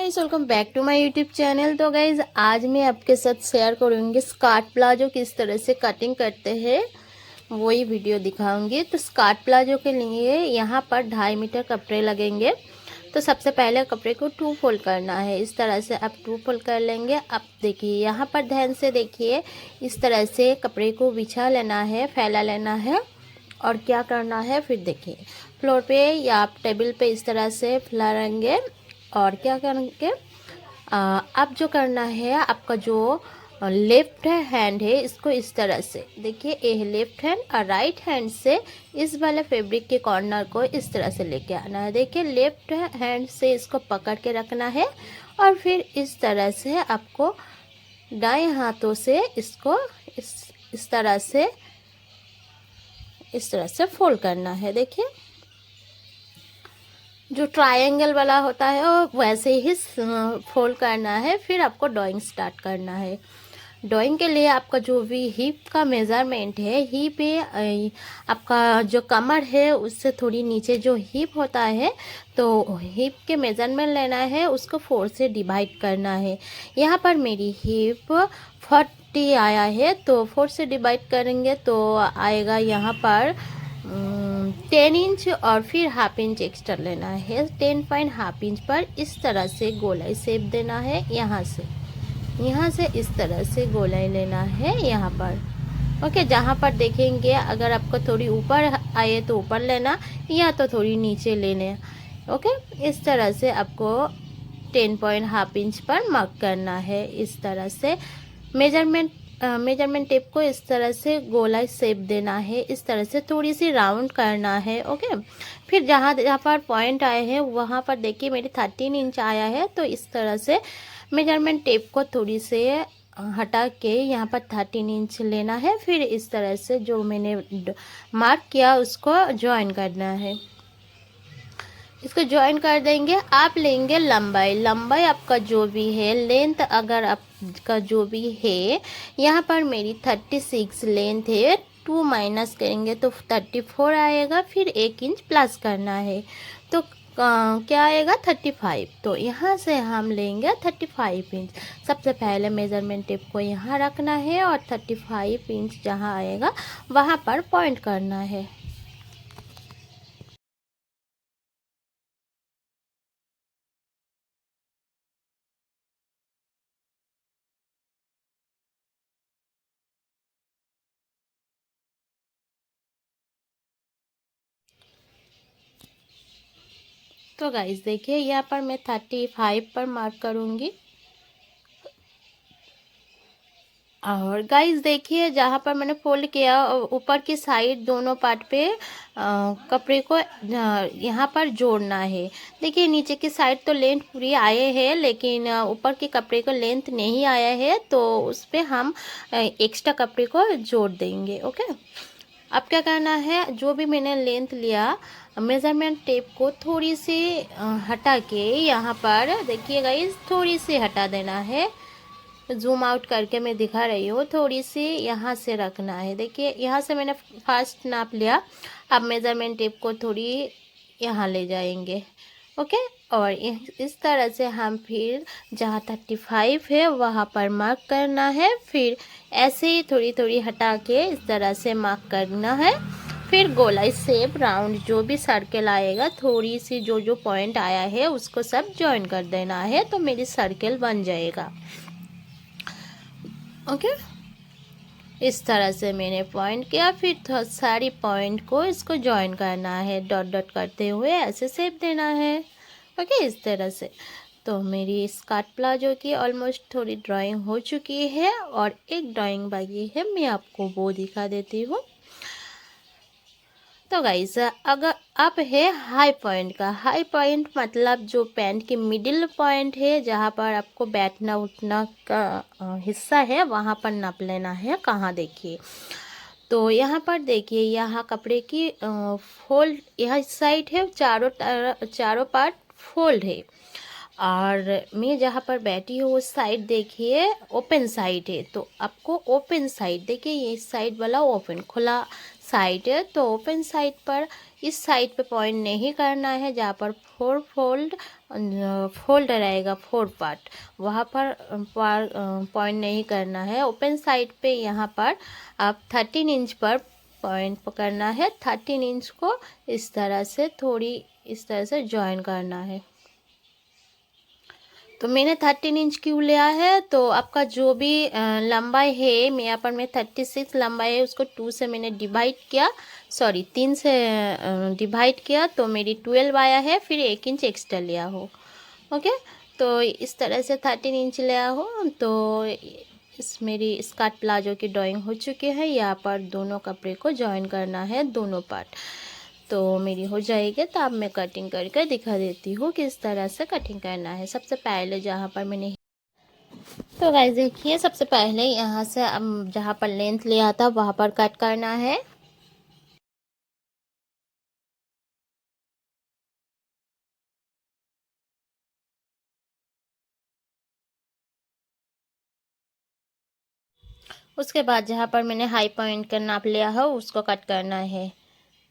Guys, welcome back to my YouTube channel. तो guys, आज मैं आपके साथ शेयर करूंगी स्कर्ट प्लाजो किस तरह से कटिंग करते हैं, वही वीडियो दिखाऊंगी। तो स्कर्ट प्लाजो के लिए यहाँ पर 2.5 मीटर कपड़े लगेंगे। तो सबसे पहले कपड़े को 2 फोल्ड करना है। इस तरह से आप 2 फोल्ड कर लेंगे। अब देखिए, यहाँ पर ध्यान से देखिए, इस तरह से कपड़े को बिछा लेना है, फैला लेना है। और क्या करना है फिर देखिए, फ्लोर पे या आप टेबल पे इस तरह से फैलाएंगे। और क्या करेंगे, अब जो करना है, आपका जो लेफ्ट हैंड है, इसको इस तरह से देखिए, ये लेफ्ट हैंड और राइट हैंड से इस वाले फैब्रिक के कॉर्नर को इस तरह से लेके आना है। देखिए, लेफ्ट हैंड से इसको पकड़ के रखना है और फिर इस तरह से आपको दाएं हाथों से इसको इस तरह से फोल्ड करना है। देखिए, जो ट्रायंगल वाला होता है वो वैसे ही फोल्ड करना है। फिर आपको ड्राइंग स्टार्ट करना है। ड्राइंग के लिए आपका जो भी हिप का मेज़रमेंट है, हिप पे आपका जो कमर है उससे थोड़ी नीचे जो हिप होता है, तो हिप के मेज़रमेंट लेना है, उसको 4 से डिवाइड करना है। यहाँ पर मेरी हिप 40 आया है, तो 4 से डिवाइड करेंगे तो आएगा यहाँ पर 10 इंच। और फिर हाफ इंच एक्स्ट्रा लेना है। 10.5 इंच पर इस तरह से गोलाई शेप देना है। यहाँ से इस तरह से गोलाई लेना है यहाँ पर। ओके, जहाँ पर देखेंगे, अगर आपको थोड़ी ऊपर आए तो ऊपर लेना, या तो थोड़ी नीचे लेने। ओके, इस तरह से आपको 10.5 इंच पर मार्क करना है। इस तरह से मेजरमेंट टेप को इस तरह से गोलाई शेप देना है। इस तरह से थोड़ी सी राउंड करना है। ओके, फिर जहाँ पर पॉइंट आए हैं वहाँ पर देखिए, मेरे 13 इंच आया है, तो इस तरह से मेजरमेंट टेप को थोड़ी से हटा के यहाँ पर 13 इंच लेना है। फिर इस तरह से जो मैंने मार्क किया उसको ज्वाइन करना है। इसको ज्वाइन कर देंगे। आप लेंगे लंबाई आपका जो भी है, लेंथ अगर आपका जो भी है, यहाँ पर मेरी 36 लेंथ है, 2 माइनस करेंगे तो 34 आएगा। फिर 1 इंच प्लस करना है, तो क्या आएगा 35। तो यहाँ से हम लेंगे 35 इंच। सबसे पहले मेज़रमेंट टेप को यहाँ रखना है और 35 इंच जहाँ आएगा वहाँ पर पॉइंट करना है। तो गाइस देखिए, यहाँ पर मैं 35 पर मार्क करूँगी। और गाइस देखिए, जहाँ पर मैंने फोल्ड किया, ऊपर की साइड दोनों पार्ट पे कपड़े को यहाँ पर जोड़ना है। देखिए, नीचे की साइड तो लेंथ पूरी आए हैं, लेकिन ऊपर के कपड़े को लेंथ नहीं आया है, तो उस पर हम एक्स्ट्रा कपड़े को जोड़ देंगे। ओके, अब क्या करना है, जो भी मैंने लेंथ लिया, मेज़रमेंट टेप को थोड़ी सी हटा के यहाँ पर देखिए गाइस, थोड़ी सी हटा देना है। जूम आउट करके मैं दिखा रही हूँ। थोड़ी सी यहाँ से रखना है। देखिए, यहाँ से मैंने फर्स्ट नाप लिया। अब मेज़रमेंट टेप को थोड़ी यहाँ ले जाएंगे। ओके, और इस तरह से हम फिर जहाँ 35 है वहाँ पर मार्क करना है। फिर ऐसे ही थोड़ी थोड़ी हटा के इस तरह से मार्क करना है। फिर गोलाई शेप राउंड जो भी सर्कल आएगा, थोड़ी सी जो पॉइंट आया है उसको सब ज्वाइन कर देना है, तो मेरी सर्कल बन जाएगा। ओके, इस तरह से मैंने पॉइंट किया। फिर सारी पॉइंट को इसको ज्वाइन करना है, डॉट डॉट करते हुए ऐसे शेप देना है। ओके, इस तरह से। तो मेरी स्कर्ट प्लाजो की ऑलमोस्ट थोड़ी ड्राइंग हो चुकी है और एक ड्राइंग बाकी है, मैं आपको वो दिखा देती हूँ। तो गाइस, अगर अब है हाई पॉइंट का। हाई पॉइंट मतलब जो पैंट की मिडिल पॉइंट है, जहाँ पर आपको बैठना उठना का हिस्सा है, वहाँ पर नाप लेना है। कहाँ देखिए, तो यहाँ पर देखिए, यहाँ कपड़े की फोल्ड यह साइड है, चारों पार्ट फोल्ड है। और मैं जहाँ पर बैठी हूँ उस साइड देखिए ओपन साइड है, तो आपको ओपन साइड देखिए, ये साइड वाला ओपन खुला साइड है, तो ओपन साइड पर इस साइड पे पॉइंट नहीं करना है, जहाँ पर फोर फोल्ड रहेगा, फोर पार्ट, वहाँ पर पॉइंट नहीं करना है। ओपन साइड पे यहाँ पर आप 13 इंच पर पॉइंट पकड़ना है। 13 इंच को इस तरह से थोड़ी इस तरह से जॉइन करना है। तो मैंने 13 इंच क्यों लिया है, तो आपका जो भी लंबाई है, यहाँ पर मैं 36 लंबाई है, उसको 2 से मैंने डिवाइड किया, सॉरी 3 से डिवाइड किया, तो मेरी 12 आया है, फिर 1 इंच एक्स्ट्रा लिया हो। ओके, तो इस तरह से 13 इंच लिया हो। तो इस मेरी स्कर्ट प्लाजो की ड्राइंग हो चुकी है। यहाँ पर दोनों कपड़े को जॉइन करना है, दोनों पार्ट। तो मेरी हो जाएगी, तो अब मैं कटिंग करके दिखा देती हूँ किस तरह से कटिंग करना है। सबसे पहले जहाँ पर मैंने, तो गाइस देखिए, सबसे पहले यहाँ से जहाँ पर लेंथ लिया था वहाँ पर कट करना है। उसके बाद जहाँ पर मैंने हाई पॉइंट का नाप लिया है उसको कट करना है।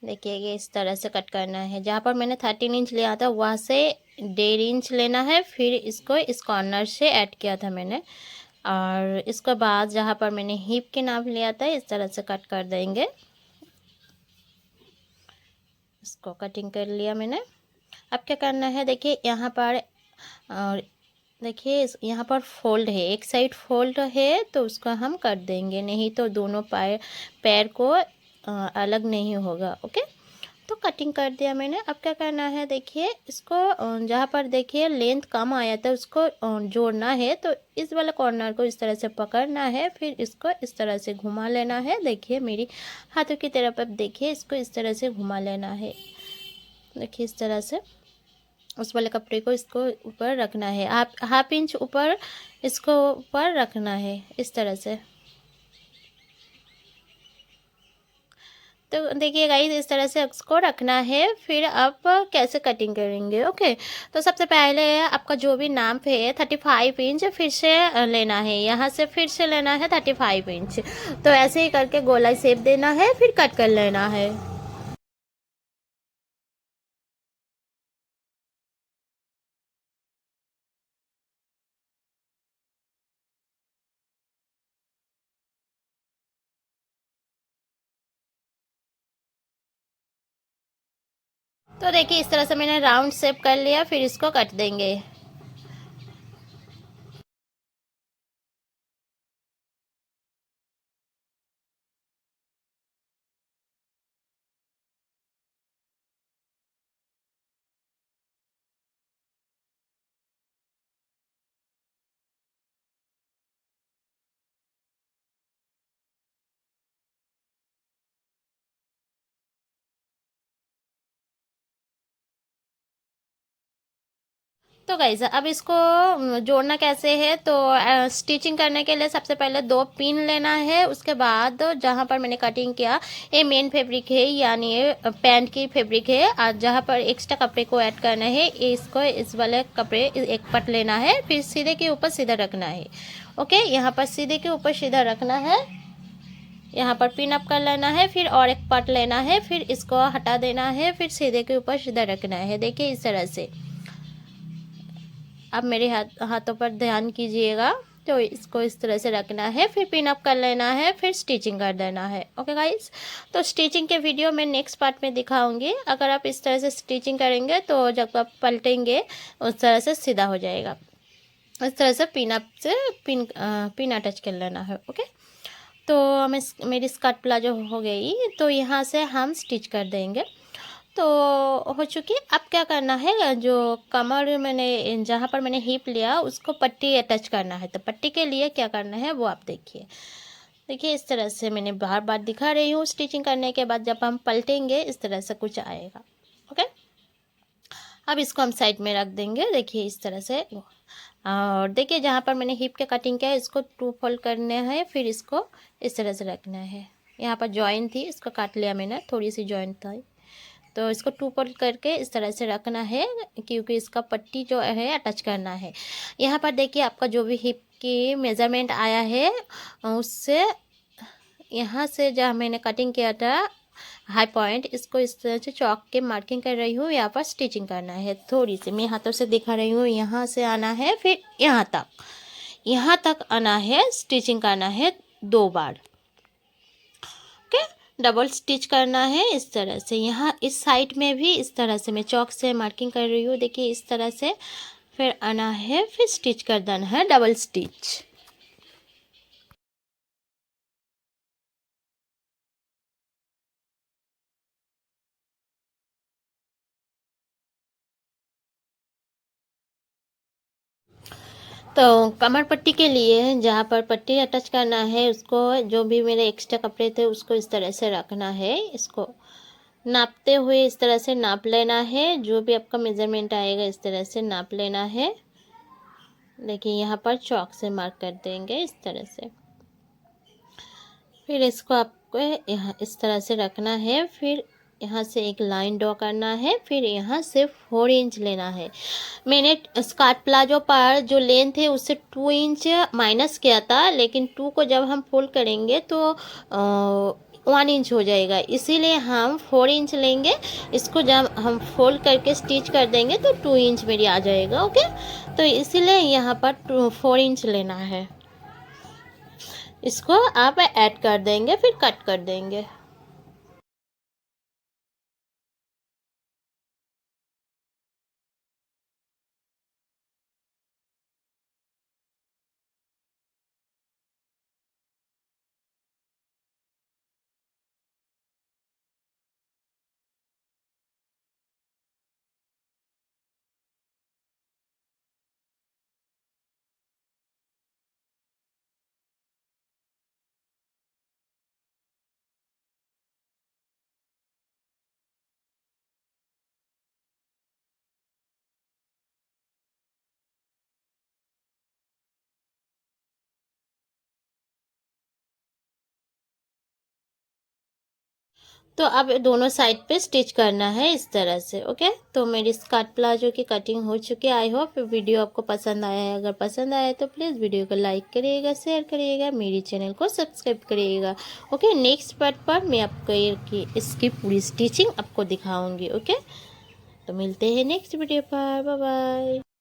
देखिए ये इस तरह से कट करना है। जहाँ पर मैंने 13 इंच लिया था वहाँ से 1.5 इंच लेना है, फिर इसको इस कॉर्नर से ऐड किया था मैंने। और इसके बाद जहाँ पर मैंने हिप के नाप लिया था इस तरह से कट कर देंगे। इसको कटिंग कर लिया मैंने। अब क्या करना है, देखिए यहाँ पर, और देखिए यहाँ पर फोल्ड है, एक साइड फोल्ड है, तो उसको हम कर देंगे, नहीं तो दोनों पैर को अलग नहीं होगा। ओके, तो कटिंग कर दिया मैंने। अब क्या करना है, देखिए इसको जहाँ पर देखिए लेंथ कम आया था उसको जोड़ना है। तो इस वाले कॉर्नर को इस तरह से पकड़ना है, फिर इसको इस तरह से घुमा लेना है। देखिए मेरी हाथों की तरफ, अब देखिए इसको इस तरह से घुमा लेना है। देखिए इस तरह से उस वाले कपड़े को इसको ऊपर रखना है, हाफ इंच ऊपर इसको ऊपर रखना है इस तरह से। तो देखिए गाइस इस तरह से इसको रखना है। फिर आप कैसे कटिंग करेंगे। ओके, तो सबसे पहले आपका जो भी नाप है 35 इंच फिर से लेना है, यहाँ से फिर से लेना है 35 इंच। तो ऐसे ही करके गोलाई शेप देना है, फिर कट कर लेना है। तो देखिए इस तरह से मैंने राउंड शेप कर लिया, फिर इसको कट देंगे। तो गाइस अब इसको जोड़ना कैसे है, तो स्टिचिंग करने के लिए सबसे पहले 2 पिन लेना है। उसके बाद जहाँ पर मैंने कटिंग किया ये मेन फैब्रिक है, यानी ये पैंट की फैब्रिक है, और जहाँ पर एक्स्ट्रा कपड़े को ऐड करना है इसको इस वाले कपड़े एक पट लेना है, फिर सीधे के ऊपर सीधा रखना है। ओके, यहाँ पर सीधे के ऊपर सीधा रखना है, यहाँ पर पिन अप कर लेना है, फिर और एक पट लेना है, फिर इसको हटा देना है, फिर सीधे के ऊपर सीधा रखना है। देखिए इस तरह से। अब मेरे हाथों पर ध्यान कीजिएगा। तो इसको इस तरह से रखना है, फिर पिन अप कर लेना है, फिर स्टिचिंग कर देना है। ओके गाइस, तो स्टिचिंग के वीडियो मैं नेक्स्ट पार्ट में दिखाऊंगी। अगर आप इस तरह से स्टिचिंग करेंगे तो जब आप पलटेंगे उस तरह से सीधा हो जाएगा। इस तरह से पिन अप से पिन अटैच कर लेना है। ओके, तो मेरी स्कर्ट प्लाजो हो गई, तो यहाँ से हम स्टिच कर देंगे। तो हो चुकी। अब क्या करना है, जो कमर मैंने जहाँ पर मैंने हिप लिया उसको पट्टी अटैच करना है। तो पट्टी के लिए क्या करना है वो आप देखिए। देखिए इस तरह से मैंने बार बार दिखा रही हूँ। स्टिचिंग करने के बाद जब हम पलटेंगे इस तरह से कुछ आएगा। ओके, अब इसको हम साइड में रख देंगे। देखिए इस तरह से। और देखिए जहाँ पर मैंने हिप के कटिंग किया है इसको 2 फोल्ड करने हैं, फिर इसको इस तरह से रखना है। यहाँ पर जॉइन थी, इसको काट लिया मैंने, थोड़ी सी जॉइन था, तो इसको 2 फोल्ड करके इस तरह से रखना है, क्योंकि इसका पट्टी जो है अटैच करना है। यहाँ पर देखिए आपका जो भी हिप की मेज़रमेंट आया है उससे यहाँ से जहाँ मैंने कटिंग किया था हाई पॉइंट, इसको इस तरह से चौक के मार्किंग कर रही हूँ। यहाँ पर स्टिचिंग करना है थोड़ी सी, मैं हाथों से दिखा रही हूँ। यहाँ से आना है, फिर यहाँ तक आना है, स्टिचिंग करना है 2 बार। ओके, डबल स्टिच करना है इस तरह से। यहाँ इस साइड में भी इस तरह से मैं चौक से मार्किंग कर रही हूँ, देखिए इस तरह से। फिर आना है, फिर स्टिच कर देना है डबल स्टिच। तो कमर पट्टी के लिए जहाँ पर पट्टी अटैच करना है, उसको जो भी मेरे एक्स्ट्रा कपड़े थे उसको इस तरह से रखना है। इसको नापते हुए इस तरह से नाप लेना है, जो भी आपका मेज़रमेंट आएगा इस तरह से नाप लेना है। देखिए यहाँ पर चौक से मार्क कर देंगे इस तरह से। फिर इसको आपको यहाँ इस तरह से रखना है। फिर यहाँ से एक लाइन ड्रॉ करना है। फिर यहाँ से 4 इंच लेना है। मैंने स्कर्ट प्लाजो पर जो लेंथ है उससे 2 इंच माइनस किया था, लेकिन 2 को जब हम फोल्ड करेंगे तो 1 इंच हो जाएगा, इसीलिए हम 4 इंच लेंगे। इसको जब हम फोल्ड करके स्टिच कर देंगे तो 2 इंच मेरी आ जाएगा। ओके, तो इसीलिए यहाँ पर 4 इंच लेना है। इसको आप ऐड कर देंगे, फिर कट कर देंगे। तो अब दोनों साइड पे स्टिच करना है इस तरह से। ओके, तो मेरी स्कर्ट प्लाजो की कटिंग हो चुकी है। आई होप वीडियो आपको पसंद आया है। अगर पसंद आया तो प्लीज़ वीडियो को लाइक करिएगा, शेयर करिएगा, मेरी चैनल को सब्सक्राइब करिएगा। ओके, नेक्स्ट पार्ट पर मैं आपको इसकी पूरी स्टिचिंग आपको दिखाऊंगी। ओके, तो मिलते हैं नेक्स्ट वीडियो पर। Bye bye.